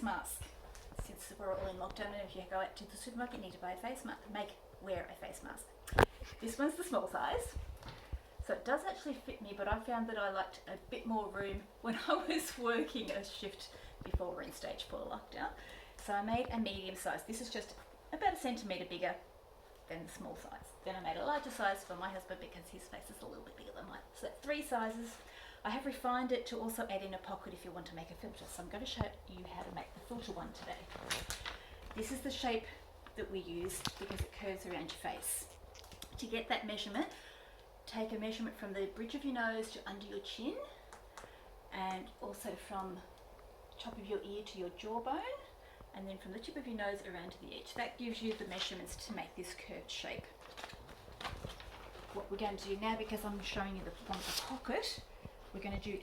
mask. Since we're all in lockdown and if you go out to the supermarket you need to buy a face mask, wear a face mask. This one's the small size. So it does actually fit me, but I found that I liked a bit more room when I was working a shift before we're in stage 4 lockdown. So I made a medium size. This is just about a centimetre bigger than the small size. Then I made a larger size for my husband because his face is a little bit bigger than mine. So that's 3 sizes. I have refined it to also add in a pocket if you want to make a filter. So I'm going to show you how to make the filter one today. This is the shape that we use because it curves around your face. To get that measurement, take a measurement from the bridge of your nose to under your chin, and also from the top of your ear to your jawbone, and then from the tip of your nose around to the edge. That gives you the measurements to make this curved shape. What we're going to do now, because I'm showing you the pocket, we're going to do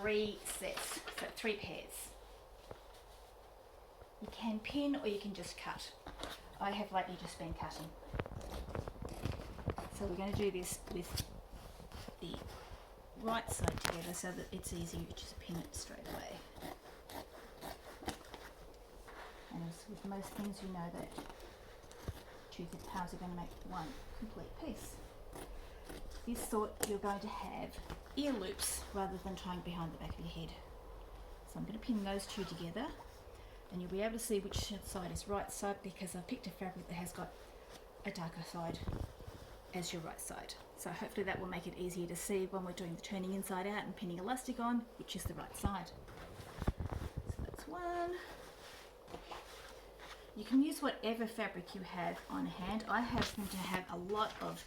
3 sets, so 3 pairs. You can pin or you can just cut. I have lately just been cutting. So we're going to do this with the right side together so that it's easier to just pin it straight away. And as with most things, you know that 2 halves are going to make one complete piece. This sort, you're going to have ear loops rather than tying behind the back of your head. So I'm going to pin those 2 together, and you'll be able to see which side is right side because I've picked a fabric that has got a darker side as your right side. So hopefully that will make it easier to see when we're doing the turning inside out and pinning elastic on, which is the right side. So that's one. You can use whatever fabric you have on hand. I happen to have a lot of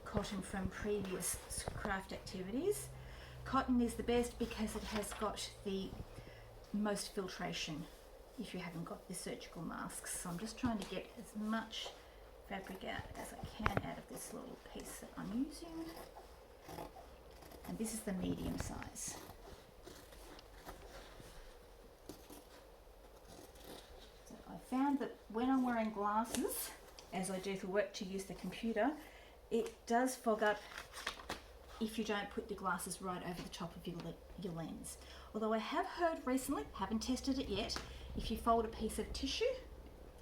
cotton from previous craft activities. Cotton is the best because it has got the most filtration if you haven't got the surgical masks. So I'm just trying to get as much fabric out as I can out of this little piece that I'm using. And this is the medium size. So I found that when I'm wearing glasses, as I do for work to use the computer, it does fog up if you don't put the glasses right over the top of your lens. Although I have heard recently, haven't tested it yet, if you fold a piece of tissue,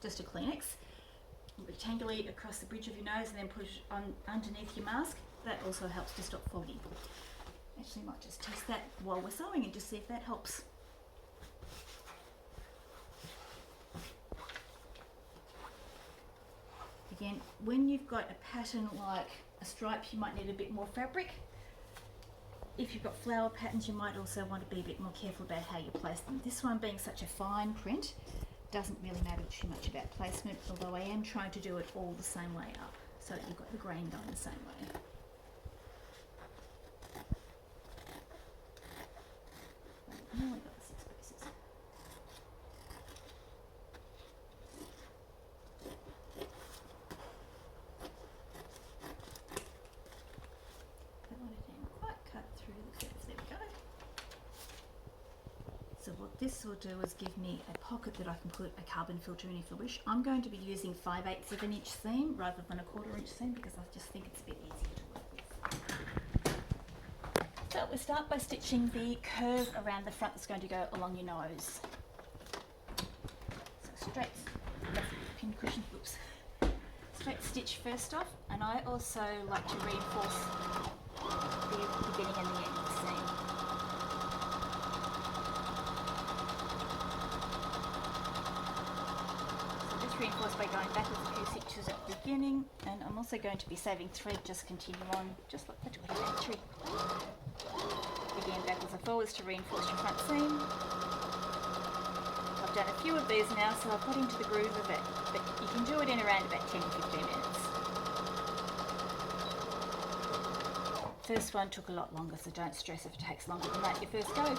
just a Kleenex, rectangularly across the bridge of your nose and then put it on underneath your mask, that also helps to stop fogging. Actually, might just test that while we're sewing and just see if that helps. Again, when you've got a pattern like a stripe, you might need a bit more fabric. If you've got flower patterns, you might also want to be a bit more careful about how you place them. This one being such a fine print, doesn't really matter too much about placement, although I am trying to do it all the same way up, so that you've got the grain going the same way. Now we've got the 6 pieces. That one didn't quite cut through the curves. There we go. So what this will do is give me a pocket that I can put a carbon filter in if I wish. I'm going to be using 5/8 of an inch seam rather than a 1/4 inch seam because I just think it's a bit easier to work with. So we start by stitching the curve around the front that's going to go along your nose. So straight, pin cushion, oops. Straight stitch first off, and I also like to reinforce the beginning and the end of the seam. Reinforced by going backwards a few stitches at the beginning, and I'm also going to be saving thread, just continue on just like the 20 tree. Again, backwards and forwards to reinforce your front seam. I've done a few of these now, so I've got into the groove of it, but you can do it in around about 10 to 15 minutes. First one took a lot longer, so don't stress if it takes longer than that your first go.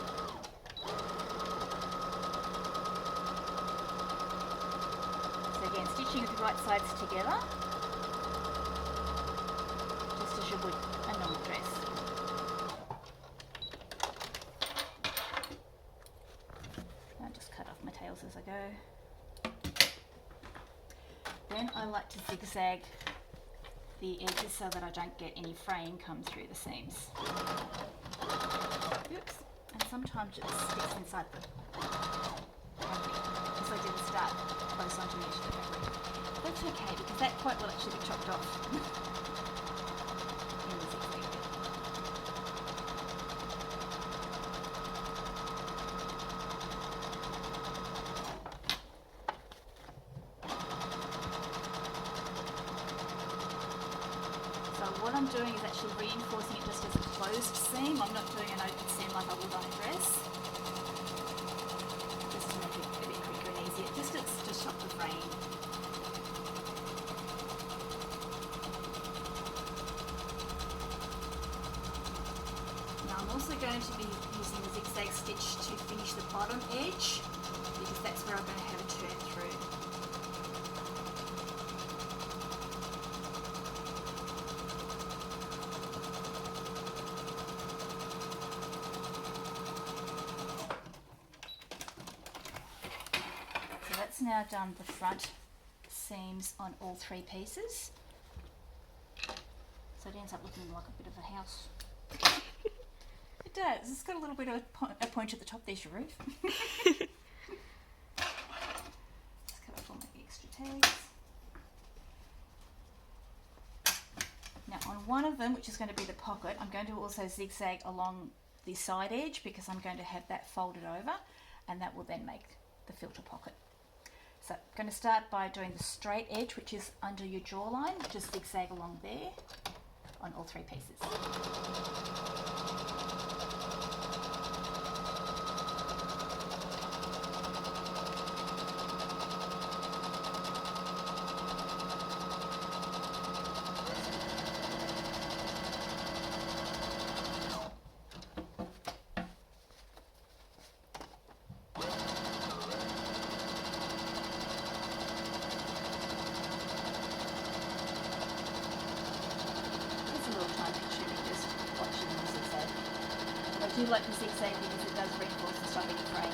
Again, stitching with the right sides together, just as you would a normal dress. I'll just cut off my tails as I go. Then I like to zigzag the edges so that I don't get any fraying come through the seams. Oops, and sometimes it sticks inside the fabric. okay because that quite will actually be chopped off in the zigzag bit. So what I'm doing is actually reinforcing it just as a closed seam. I'm not doing an open seam like I would on a dress. Just to make it a bit quicker and easier, just to shop the frame. Now I'm also going to be using a zigzag stitch to finish the bottom edge because that's where I'm going to have a turn through. So that's now done the front seams on all three pieces. So it ends up looking like a bit of a house. It does. It's got a little bit of a point at the top. There's your roof. Just cut off all my extra tags. Now on one of them, which is going to be the pocket, I'm going to also zigzag along the side edge because I'm going to have that folded over, and that will then make the filter pocket. So I'm going to start by doing the straight edge, which is under your jawline. Just zigzag along there on all three pieces. I do like the zigzag because it does reinforce the side of the frame.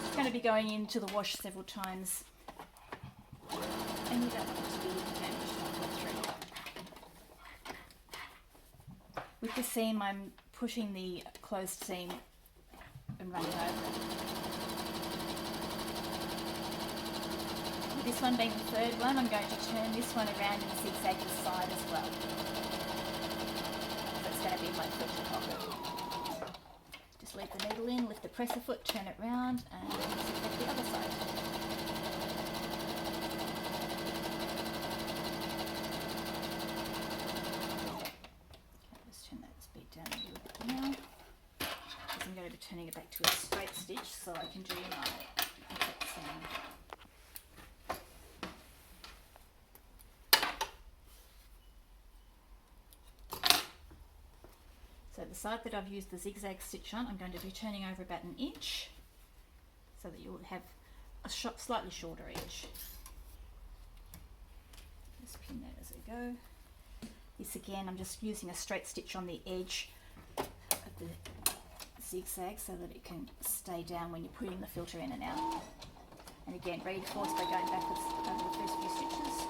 It's going to be going into the wash several times, and you don't want it to be damaged halfway through. With the seam, I'm pushing the closed seam and running over it. With this one being the third one, I'm going to turn this one around and zigzag the side as well. That's going to be my filter pocket. Just leave the needle in, lift the presser foot, turn it round, and zigzag the other side. Okay, let's turn that speed down a little bit now, because I'm going to be turning it back to a straight stitch so I can do my effect seam. So the side that I've used the zigzag stitch on, I'm going to be turning over about an inch so that you'll have a slightly shorter edge. Just pin that as I go. This again, I'm just using a straight stitch on the edge of the zigzag so that it can stay down when you're putting the filter in and out. And again, reinforce by going backwards over the first few stitches.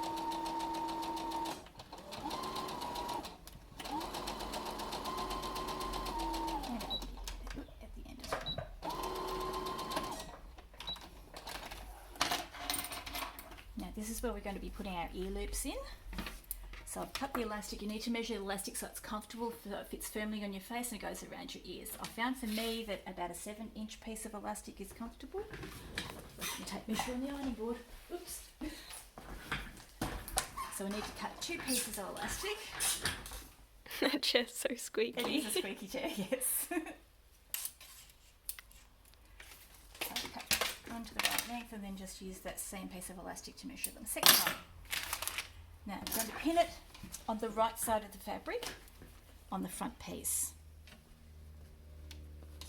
This is where we're going to be putting our ear loops in. So I've cut the elastic. You need to measure the elastic so it's comfortable, so it fits firmly on your face and it goes around your ears. I found for me that about a 7-inch piece of elastic is comfortable. Let me take measure on the ironing board. Oops. So we need to cut 2 pieces of elastic. That chair's so squeaky. It is a squeaky chair, yes. Onto the right length and then just use that same piece of elastic to measure them. Second one. Now I'm going to pin it on the right side of the fabric on the front piece.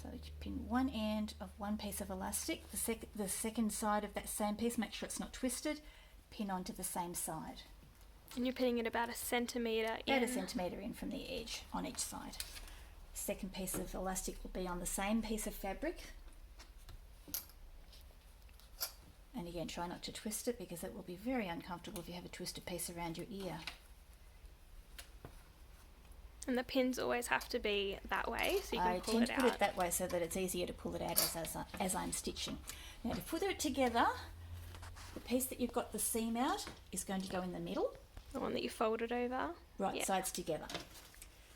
So you pin one end of one piece of elastic, the second side of that same piece, make sure it's not twisted, pin onto the same side. And you're pinning it about a centimetre in. About a centimetre in from the edge on each side. Second piece of elastic will be on the same piece of fabric. And again, try not to twist it because it will be very uncomfortable if you have a twisted piece around your ear. And the pins always have to be that way so you can pull it out. I tend to put it that way so that it's easier to pull it out as I'm stitching. Now to put it together, the piece that you've got the seam out is going to go in the middle. The one that you folded over. Right sides together.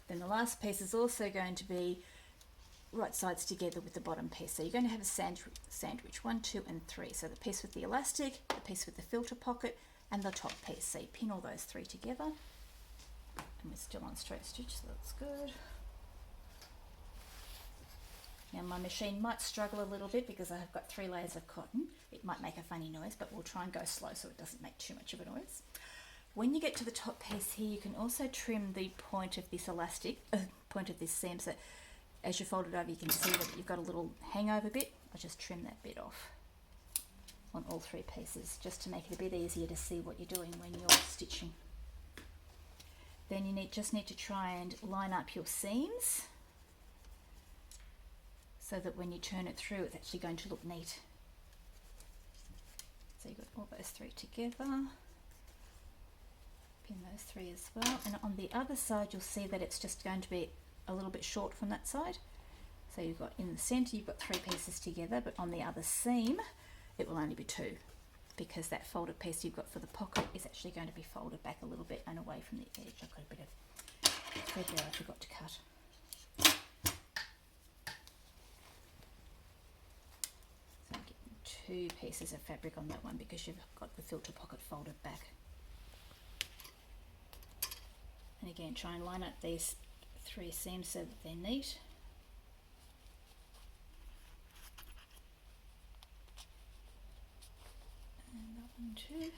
Then the last piece is also going to be right sides together with the bottom piece. So you're going to have a sandwich 1, 2 and 3. So the piece with the elastic, the piece with the filter pocket and the top piece. So you pin all those 3 together. And we're still on straight stitch, so that's good. Now my machine might struggle a little bit because I have got 3 layers of cotton. It might make a funny noise, but we'll try and go slow so it doesn't make too much of a noise. When you get to the top piece here, you can also trim the point of this elastic, point of this seam, so as you fold it over you can see that you've got a little hangover bit. I'll just trim that bit off on all 3 pieces just to make it a bit easier to see what you're doing when you're stitching. Then you just need to try and line up your seams so that when you turn it through it's actually going to look neat. So you've got all those 3 together. Pin those 3 as well, and on the other side you'll see that it's just going to be a little bit short from that side. So you've got in the centre you've got 3 pieces together, but on the other seam it will only be 2 because that folded piece you've got for the pocket is actually going to be folded back a little bit and away from the edge. I've got a bit of thread there I forgot to cut. So I'm getting 2 pieces of fabric on that one because you've got the filter pocket folded back. And again, try and line up these 3 seams so that they're neat. And that one too.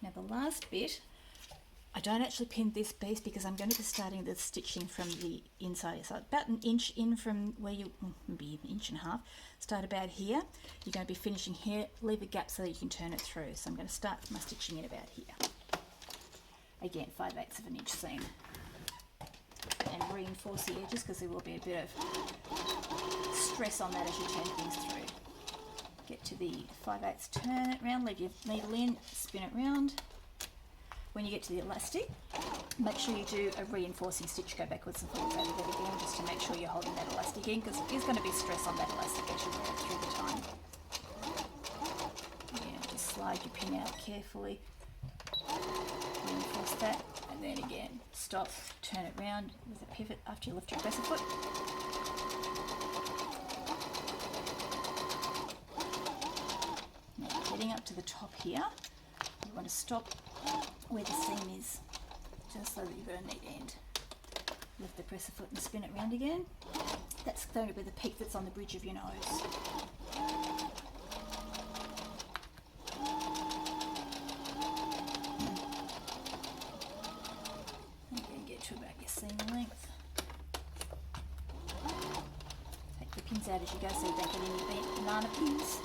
Now the last bit, I don't actually pin this piece because I'm going to be starting the stitching from the inside. So about an inch in from where you, maybe an inch and a half, start about here. You're going to be finishing here, leave a gap so that you can turn it through. So I'm going to start my stitching in about here. Again, 5/8 of an inch seam, and reinforce the edges because there will be a bit of stress on that as you turn things through. Get to the 5/8, turn it round, leave your needle in, spin it round. When you get to the elastic, make sure you do a reinforcing stitch, go backwards and forwards over that again just to make sure you're holding that elastic in because there's going to be stress on that elastic as you wear it through the time. Yeah, just slide your pin out carefully. Reinforce that, and then again stop, turn it round with a pivot after you lift your presser foot. Now getting up to the top here, you want to stop where the seam is, just so that you've got a neat end. Lift the presser foot and spin it round again. That's going to be the peak that's on the bridge of your nose. To about your seam length. Take the pins out as you go so you don't get any bent banana pins.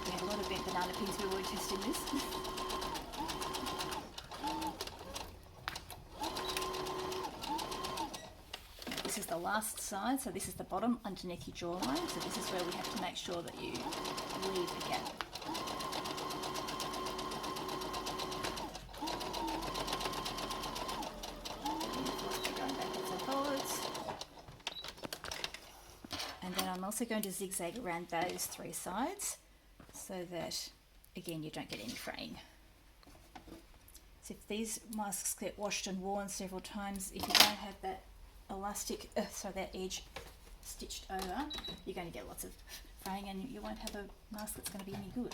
We have a lot of bent banana pins, we will test in this. Now, this is the last side, so this is the bottom underneath your jawline, so this is where we have to make sure that you leave a gap. I'm also going to zigzag around those 3 sides so that again you don't get any fraying. So if these masks get washed and worn several times, if you don't have that elastic, that edge stitched over, you're going to get lots of fraying and you won't have a mask that's going to be any good.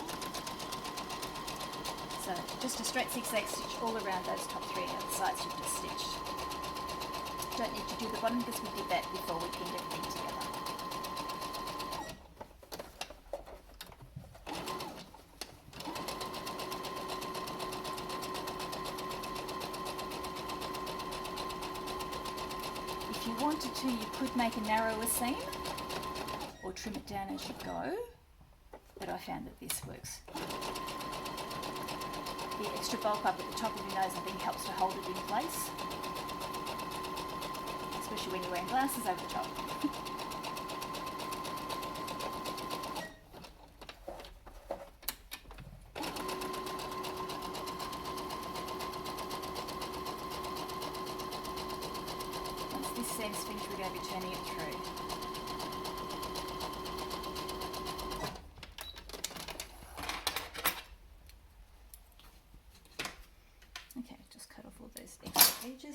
So just a straight zigzag stitch all around those top 3 sides you've just stitched. Don't need to do the bottom because we did that before we pinned everything together. If you wanted to, you could make a narrower seam or trim it down as you go, but I found that this works. The extra bulk up at the top of your nose I think helps to hold it in place, especially when you're wearing glasses over the top. This seam's finished, we're going to be turning it through.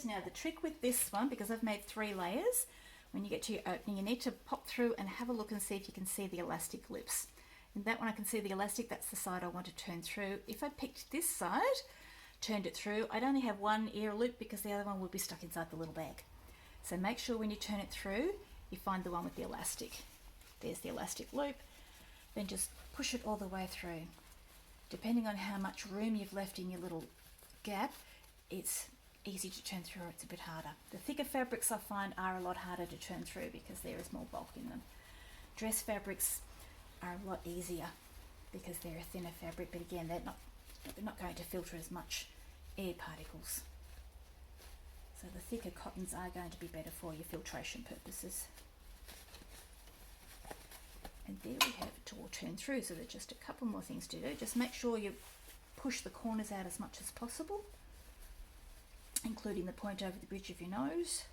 Now the trick with this one, because I've made 3 layers, when you get to your opening, you need to pop through and have a look and see if you can see the elastic loops. And that one I can see the elastic, that's the side I want to turn through. If I picked this side, turned it through, I'd only have one ear loop because the other one would be stuck inside the little bag. So make sure when you turn it through, you find the one with the elastic. There's the elastic loop. Then just push it all the way through. Depending on how much room you've left in your little gap, it's easy to turn through or it's a bit harder. The thicker fabrics I find are a lot harder to turn through because there is more bulk in them. Dress fabrics are a lot easier because they're a thinner fabric, but again, they're not going to filter as much air particles. So the thicker cottons are going to be better for your filtration purposes. And there we have it all turned through. So there's just a couple more things to do. Just make sure you push the corners out as much as possible, including the point over the bridge of your nose.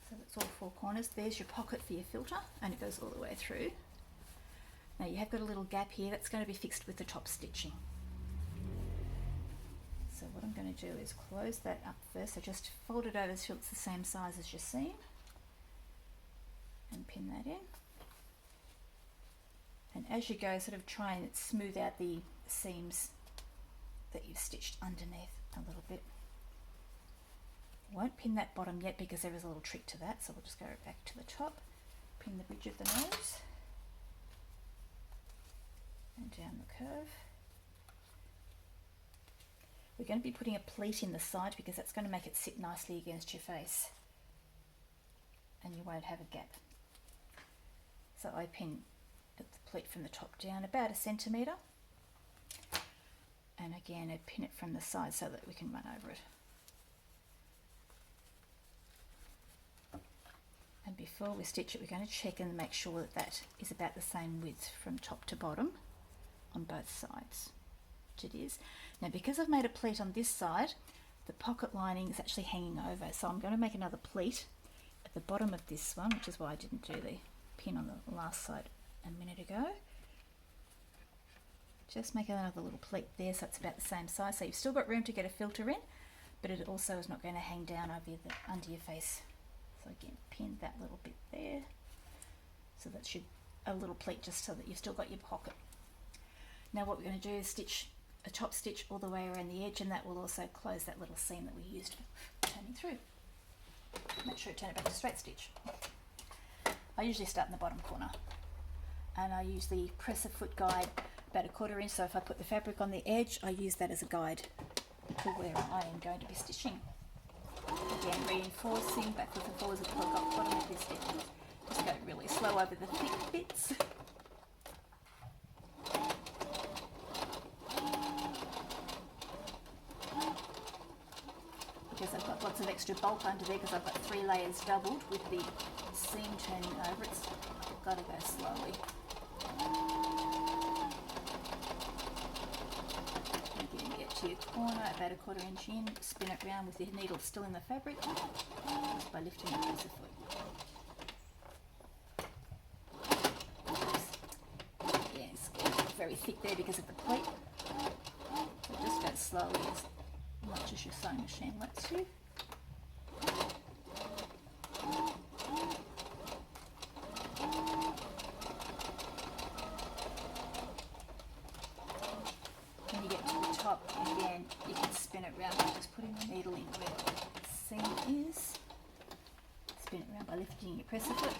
So that's all 4 corners. There's your pocket for your filter, and it goes all the way through. Now you have got a little gap here that's going to be fixed with the top stitching. So what I'm going to do is close that up first. So just fold it over so it's the same size as your seam and pin that in. And as you go, sort of try and smooth out the seams that you've stitched underneath a little bit. Won't pin that bottom yet because there is a little trick to that, so we'll just go back to the top, pin the bridge of the nose and down the curve. We're going to be putting a pleat in the side because that's going to make it sit nicely against your face and you won't have a gap. So I pin the pleat from the top down about 1 centimetre, and again I pin it from the side so that we can run over it. And before we stitch it, we're going to check and make sure that that is about the same width from top to bottom on both sides, which it is. Now because I've made a pleat on this side, the pocket lining is actually hanging over, so I'm going to make another pleat at the bottom of this one, which is why I didn't do the pin on the last side a minute ago. Just make another little pleat there so it's about the same size, so you've still got room to get a filter in, but it also is not going to hang down over under your face. So again, pin that little bit there, so that should a little pleat just so that you've still got your pocket. Now what we're going to do is stitch a top stitch all the way around the edge, and that will also close that little seam that we used for turning through. Make sure you turn it back to straight stitch. I usually start in the bottom corner, and I use the presser foot guide about 1/4 inch, so if I put the fabric on the edge, I use that as a guide to where I am going to be stitching. Again, reinforcing backwards and forwards at the bottom of this stitch. Just go really slow over the thick bits. Because I've got lots of extra bulk under there because I've got 3 layers doubled with the seam turning over. It's got to go slowly. Again, get to your corner about 1/4 inch in, spin it round with your needle still in the fabric just by lifting the presser foot. Again, it's very thick there because of the pleat. So just go slowly as much as your sewing machine lets you. When you get to the top, again, you can spin it around by just putting the needle in where the seam is. Spin it around by lifting your presser foot.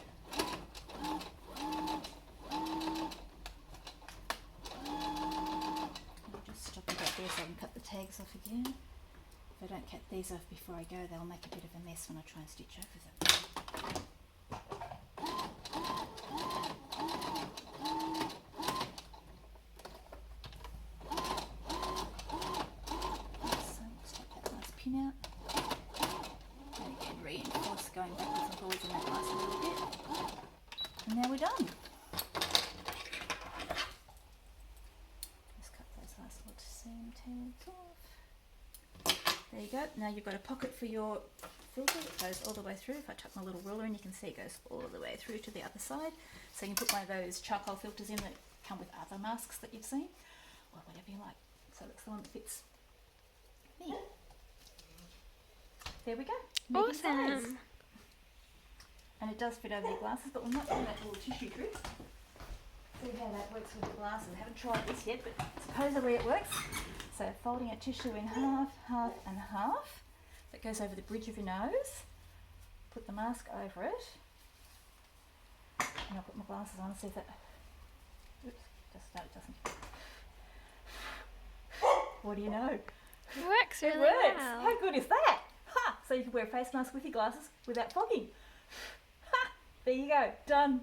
I'll just stop it right there so I can cut the tags off again. If I don't cut these off before I go, they'll make a bit of a mess when I try and stitch over them. So let's take that nice pin out. And again, reinforce going backwards and forwards in that last little bit. And now we're done. Just cut those last little seam tags off. There you go. Now you've got a pocket for your filter that goes all the way through. If I tuck my little ruler in, you can see it goes all the way through to the other side. So you can put one of those charcoal filters in that come with other masks that you've seen. or whatever you like. So it's the one that fits me. There we go. Medium size. Awesome. And it does fit over your glasses, but we're not doing that little tissue trick. See how that works with the glasses. I haven't tried this yet, but supposedly it works. So folding our tissue in half, half and half. That goes over the bridge of your nose. Put the mask over it. And I'll put my glasses on and see if that... Oops, no, it doesn't. What do you know? It works really It works. well. How good is that? Ha! So you can wear a face mask with your glasses without fogging. Ha! There you go. Done.